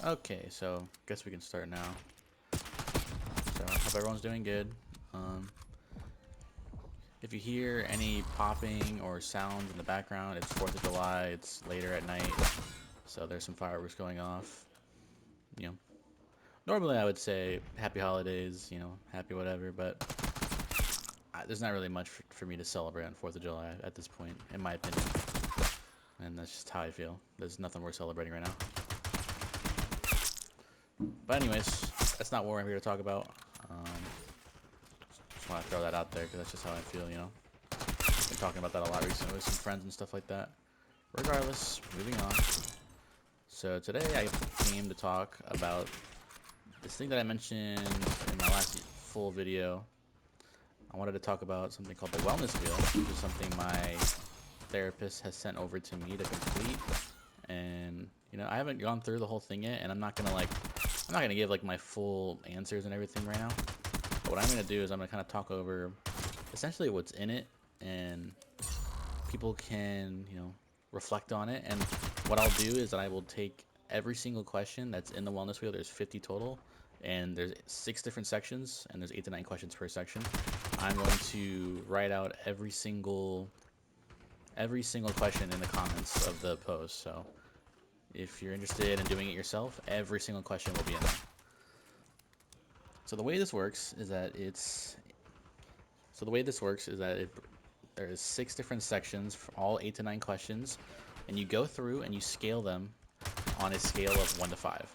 Okay, so guess we can start now. So hope everyone's doing good. Um, if you hear any popping or sounds in the background, it's 4th of July. It's later at night, so there's some fireworks going off. You know, normally I would say happy holidays, happy whatever, but there's not really much for me to celebrate on 4th of July at this point, in my opinion. And that's just how I feel. There's nothing worth celebrating right now. But anyways, that's not what we're here to talk about. Um, just want to throw that out there because that's just how I feel. Been talking about that a lot recently with some friends and stuff like that. Regardless, moving on. So today I came to talk about this thing that I mentioned in my last full video. I wanted to talk about something called the wellness wheel, which is something my therapist has sent over to me to complete. And I haven't gone through the whole thing yet, and I'm not gonna give like my full answers and everything right now. But what I'm gonna do is I'm gonna kind of talk over essentially what's in it, and people can reflect on it. And what I'll do is that I will take every single question that's in the wellness wheel. There's 50 total, and there's 6 different sections, and there's 8 to 9 questions per section. I'm going to write out every single question in the comments of the post. So if you're interested in doing it yourself, every single question will be in there. So the way this works is that there's 6 different sections for all 8 to 9 questions, and you go through and you scale them on a scale of 1 to 5.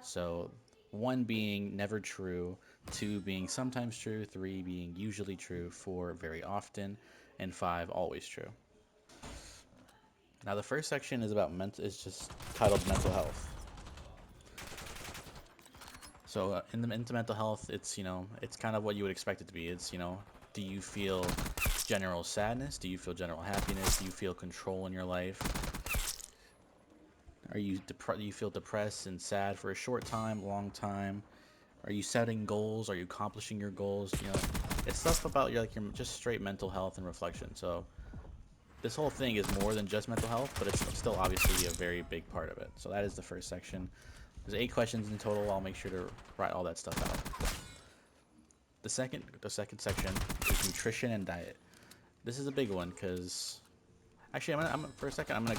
So 1 being never true, 2 being sometimes true, 3 being usually true, 4 very often, and 5 always true. Now the first section is just titled mental health. So into mental health, it's kind of what you would expect it to be. It's do you feel general sadness? Do you feel general happiness? Do you feel control in your life? Do you feel depressed and sad for a short time, long time? Are you setting goals? Are you accomplishing your goals? It's stuff about your just straight mental health and reflection. So this whole thing is more than just mental health, but it's still obviously a very big part of it. So that is the first section. There's 8 questions in total. I'll make sure to write all that stuff out. The second section is nutrition and diet. This is a big one because actually for a second I'm gonna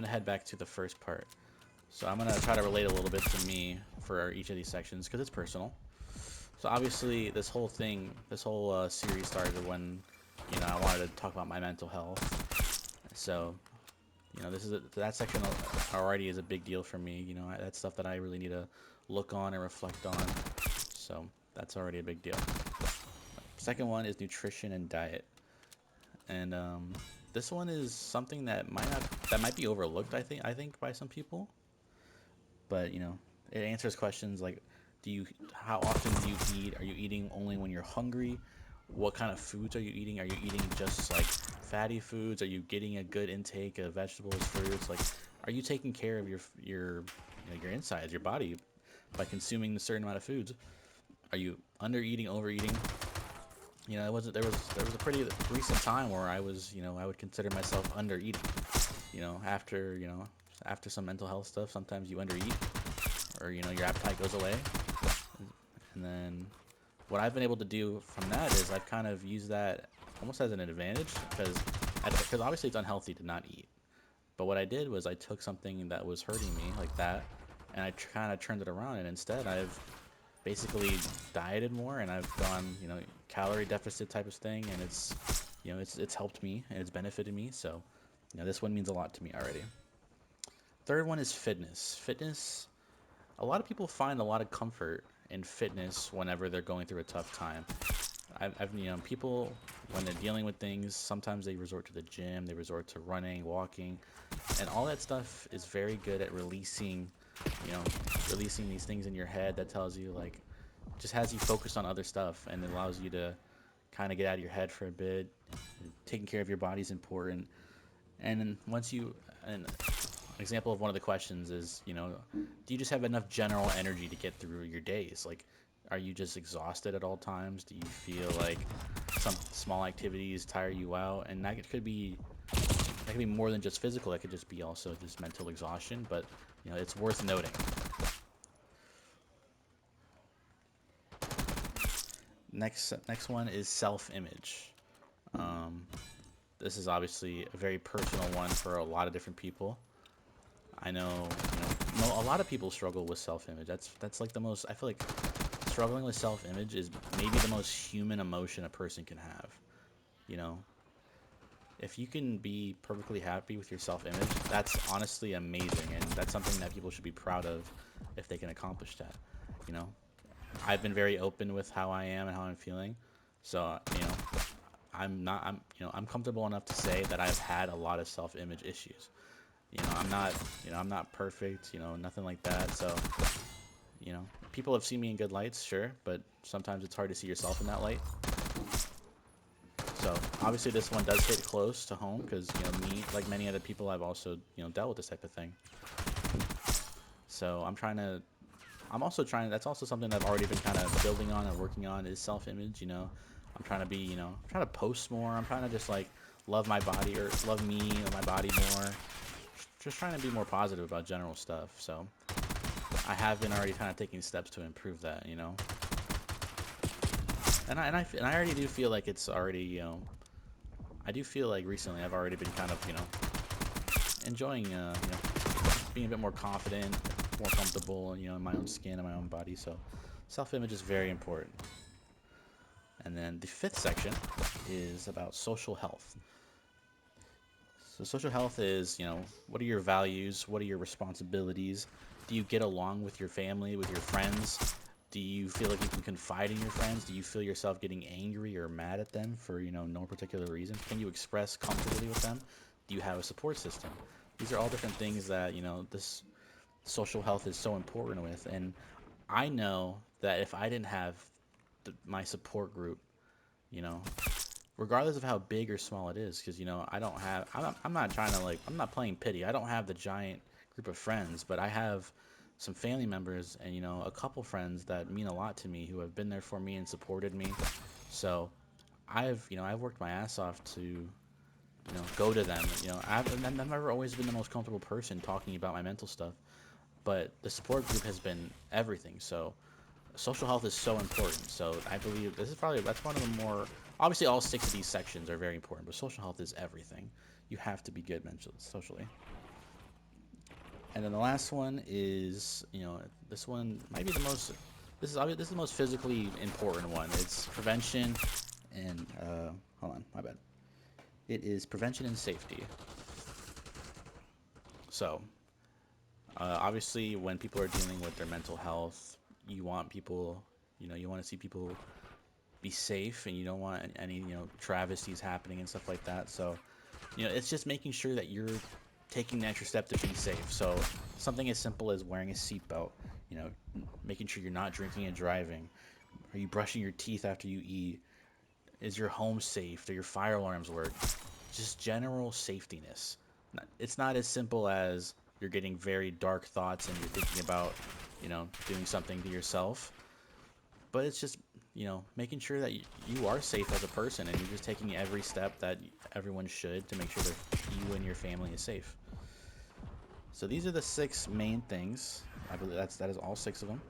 head back to the first part. So I'm gonna try to relate a little bit to me for each of these sections because it's personal. So obviously this whole series started when I wanted to talk about my mental health. So that section already is a big deal for me. That's stuff that I really need to look on and reflect on. So that's already a big deal. Second one is nutrition and diet, and this one is something that might be overlooked. I think by some people, but it answers questions like, how often do you eat? Are you eating only when you're hungry? What kind of foods are you eating? Are you eating just like fatty foods? Are you getting a good intake of vegetables, fruits? Like, are you taking care of your insides, your body, by consuming a certain amount of foods? Are you under eating, overeating? It wasn't there was a pretty recent time where I would consider myself under eating. After some mental health stuff, sometimes you under eat, or your appetite goes away. And then what I've been able to do from that is I've kind of used that almost as an advantage, because obviously it's unhealthy to not eat. But what I did was I took something that was hurting me like that, and I kind of turned it around, and instead I've basically dieted more, and I've gone calorie deficit type of thing, and it's helped me and it's benefited me. So this one means a lot to me already. Third one is fitness. Fitness, a lot of people find a lot of comfort in fitness whenever they're going through a tough time. People, when they're dealing with things, sometimes they resort to the gym, they resort to running, walking, and all that stuff is very good at you know, releasing these things in your head that tells you, like, just has you focused on other stuff, and it allows you to kind of get out of your head for a bit. Taking care of your body is important. And then an example of one of the questions is, do you just have enough general energy to get through your days? Like, are you just exhausted at all times? Do you feel like some small activities tire you out? And that could be more than just physical. That could just be also just mental exhaustion. But you know, it's worth noting. Next one is self-image. Um, this is obviously a very personal one for a lot of different people. I know, a lot of people struggle with self-image. That's like the most. I feel like struggling with self-image is maybe the most human emotion a person can have. You know, if you can be perfectly happy with your self-image, that's honestly amazing, and that's something that people should be proud of if they can accomplish that. You know, I've been very open with how I am and how I'm feeling, so I'm comfortable enough to say that I've had a lot of self-image issues. I'm not perfect, nothing like that. So, people have seen me in good lights, sure, but sometimes it's hard to see yourself in that light. So obviously this one does hit close to home because, me, like many other people, I've also, dealt with this type of thing. So I'm also trying, that's also something I've already been kind of building on and working on is self-image, I'm trying to be, I'm trying to post more. I'm trying to just like love my body or love me or my body more. Just trying to be more positive about general stuff. So I have been already kind of taking steps to improve that, And I already do feel like it's already, I do feel like recently I've already been kind of, enjoying, being a bit more confident, more comfortable, in my own skin and my own body. So self-image is very important. And then the fifth section is about social health. So social health is, what are your values? What are your responsibilities? Do you get along with your family, with your friends? Do you feel like you can confide in your friends? Do you feel yourself getting angry or mad at them for, no particular reason? Can you express comfortably with them? Do you have a support system? These are all different things that, this social health is so important with. And I know that if I didn't have my support group, you know, regardless of how big or small it is, because I don't have, I'm not trying to like, I'm not playing pity. I don't have the giant group of friends, but I have some family members and a couple friends that mean a lot to me who have been there for me and supported me. So I've worked my ass off to go to them. I've never always been the most comfortable person talking about my mental stuff, but the support group has been everything. So social health is so important. So I believe that's one of the more, obviously all six of these sections are very important, but social health is everything. You have to be good mentally, socially. And then the last one is, this one might be the most, this is the most physically important one. It's prevention and, hold on, my bad. It is prevention and safety. So, obviously when people are dealing with their mental health, you want people, you want to see people be safe, and you don't want any travesties happening and stuff like that. So it's just making sure that you're taking the extra step to be safe. So something as simple as wearing a seatbelt, you know making sure you're not drinking and driving. Are you brushing your teeth after you eat? Is your home safe? Do your fire alarms work? Just general safetiness. It's not as simple as you're getting very dark thoughts and you're thinking about doing something to yourself, but it's just making sure that you are safe as a person, and you're just taking every step that everyone should to make sure that you and your family is safe. So these are the six main things. I believe that is all six of them.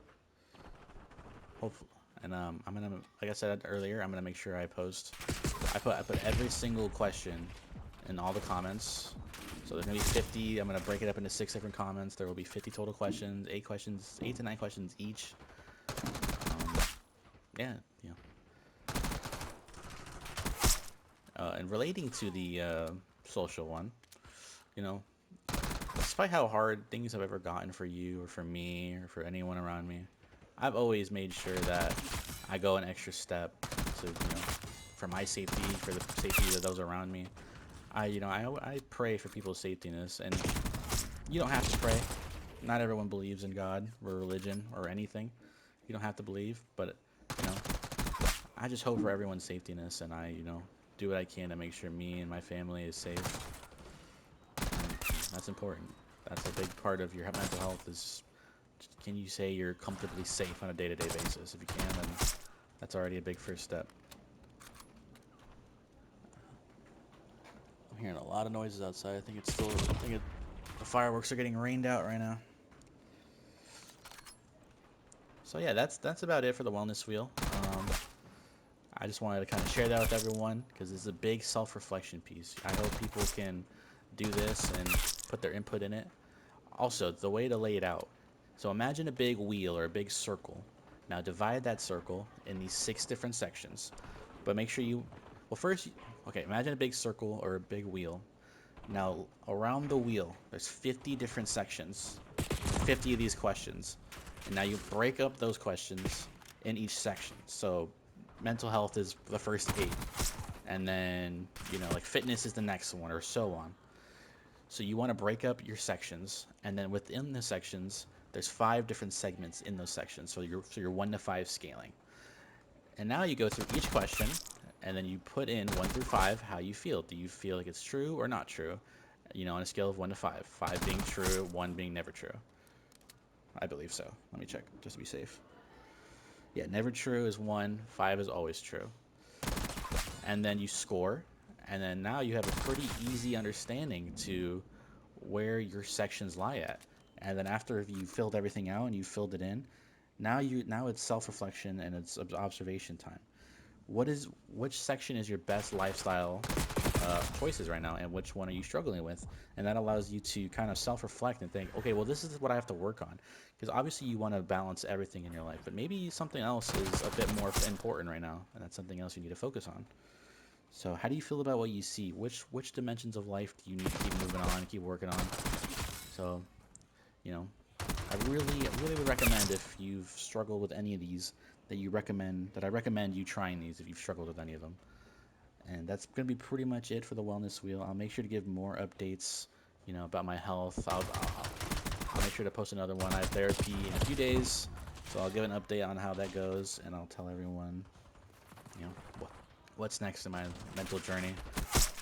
Hopefully, and I'm gonna, like I said earlier, I'm gonna make sure I post. I put every single question in all the comments. So there's gonna be 50. I'm gonna break it up into 6 different comments. There will be 50 total questions, 8 to 9 questions each. Yeah, and relating to the social one, you know, despite how hard things have ever gotten for you or for me or for anyone around me, I've always made sure that I go an extra step to, for my safety, for the safety of those around me. I pray for people's safetyness, and you don't have to pray. Not everyone believes in God or religion or anything. You don't have to believe, but you know, I just hope for everyone's safetyness, and I, do what I can to make sure me and my family is safe. And that's important. That's a big part of your mental health is, can you say you're comfortably safe on a day-to-day basis? If you can, then that's already a big first step. hearing a lot of noises outside. I think it's still. The fireworks are getting rained out right now. So yeah, that's about it for the wellness wheel. I just wanted to kind of share that with everyone because it's a big self-reflection piece. I hope people can do this and put their input in it. Also, the way to lay it out. So imagine a big wheel or a big circle. Now divide that circle in these 6 different sections. But make sure you, well first, okay, imagine a big circle or a big wheel. Now around the wheel, there's 50 different sections, 50 of these questions. And now you break up those questions in each section. So mental health is the first 8. And then, like fitness is the next one or so on. So you want to break up your sections, and then within the sections, there's 5 different segments in those sections. So you're 1 to 5 scaling. And now you go through each question, and then you put in 1 through 5 how you feel. Do you feel like it's true or not true? On a scale of 1 to 5. 5 being true, 1 being never true. I believe so. Let me check just to be safe. Yeah, never true is 1, 5 is always true. And then you score, and then now you have a pretty easy understanding to where your sections lie at. And then after you filled everything out and you filled it in, now it's self-reflection and it's observation time. Which section is your best lifestyle choices right now, and which one are you struggling with? And that allows you to kind of self-reflect and think, okay, well, this is what I have to work on, because obviously you want to balance everything in your life, but maybe something else is a bit more important right now, and that's something else you need to focus on. So how do you feel about what you see? Which dimensions of life do you need to keep moving on, keep working on? So, I really would recommend, if you've struggled with any of these, that I recommend you trying these if you've struggled with any of them. And that's going to be pretty much it for the wellness wheel. I'll make sure to give more updates, about my health. I'll make sure to post another one. I have therapy in a few days, so I'll give an update on how that goes, and I'll tell everyone, what's next in my mental journey.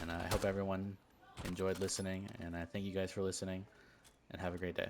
And I hope everyone enjoyed listening, and I thank you guys for listening, and have a great day.